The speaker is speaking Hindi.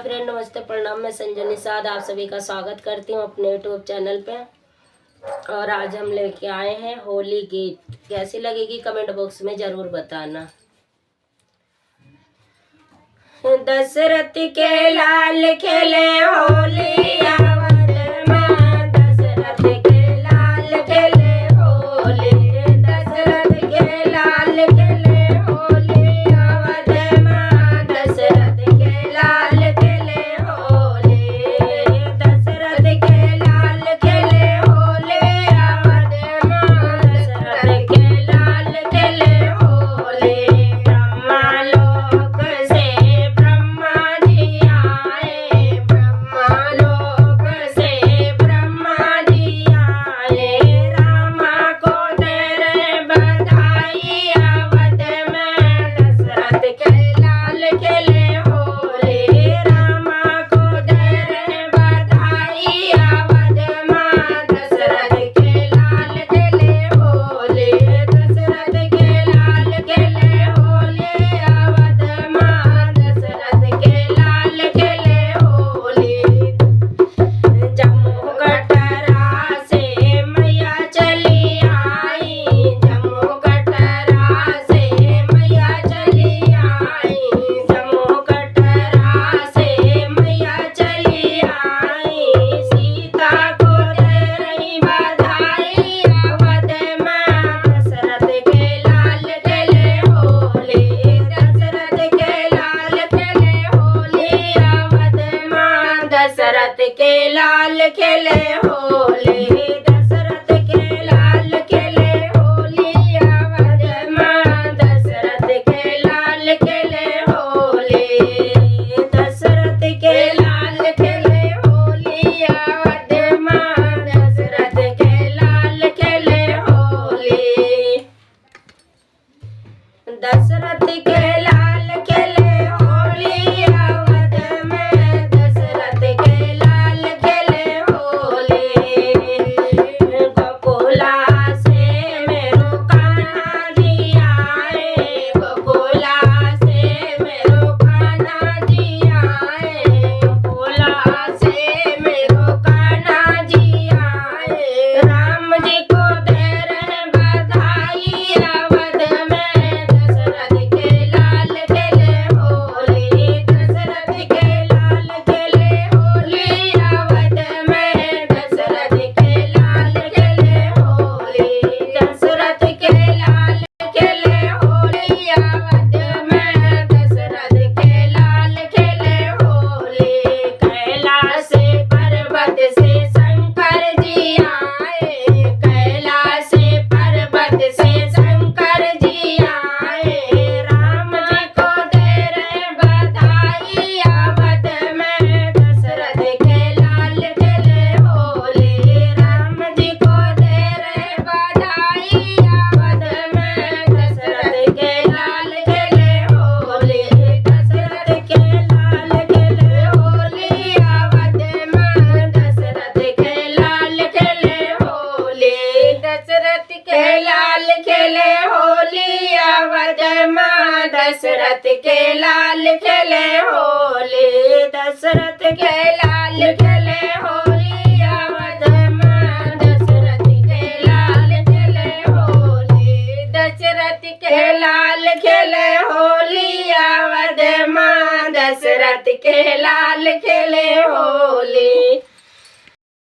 फ्रेंड नमस्ते प्रणाम। मैं संजय निषाद आप सभी का स्वागत करती हूँ अपने यूट्यूब चैनल पे। और आज हम लेके आए हैं होली गीत। कैसी लगेगी कमेंट बॉक्स में जरूर बताना। दशरथ के लाल खेले होली आवत माँ, दशरथ के लाल खेले होली, दशरथ के लाल खेले होली आवत माँ, दशरथ के लाल खेले होली, दशरथ के लाल खेले होली आवत माँ, दशरथ के लाल खेले होली। ब्रह्मा लोक से ब्रह्मा जी आए, ब्रह्मा लोक से ब्रह्मा जी आए, रामा को दे रे बधाई आवत में, दशरथ के लाल खेले होली, रामा को दे रे बधाई आवत माँ, दशरथ के लाल खेले होली, दशरथ के लाल खेले होली आवत माँ, दशरथ के लाल खेले होली। जम्मू कटरा से मैया चली आई, जम्मू कटरा से मैया चली आई, जम्मू कटरा से मैया चली आई, सीता को दे रही बधाई आवत माँ, दशरथ के लाल खेले होली, दशरथ के लाल खेले होली आवत माँ, दशरथ के लाल खेले होली, दशरथ के लाल खेले होली आवत माँ, दशरथ के लाल खेले होली, दशरथ के लाल खेले होली आवत माँ, दशरथ के लाल खेले होली। दशरथ के लाल खेले होली आवत में, दशरथ के लाल खेले होली, गोकुला से मेरो कान्हा जी आए, गोकुला से मेरो कान्हा जी आए, गोकुला से मेरो कान्हा जी आए, राम जी को दे रहे बधाई आवत में, दशरथ के लाल खेले होली, दशरथ के लाल खेले होली आवत में, दशरथ के लाल खेले होली, दशरथ के लाल खेले होली आवत में, दशरथ के लाल खेले होली। कैलाश पर्वत से शंकर जी आए, कैलाश पर्वत से शंकर जी आए, राम जी को दे रहे बधाई आवत में, दशरथ के लाल खेले होली, राम जी को दे रहे बधाई आवत में, दशरथ के लाल खेले होली, दशरथ के लाल खेले होली आवत में, दशरथ के लाल खेले होली, दशरथ के लाल खेले होली आवत माँ, दशरथ के लाल खेले होली, दशरथ के लाल खेले होली आवत माँ, दशरथ के लाल खेले होली, दशरथ के लाल खेले होली आवत माँ, दशरथ के लाल खेले होली।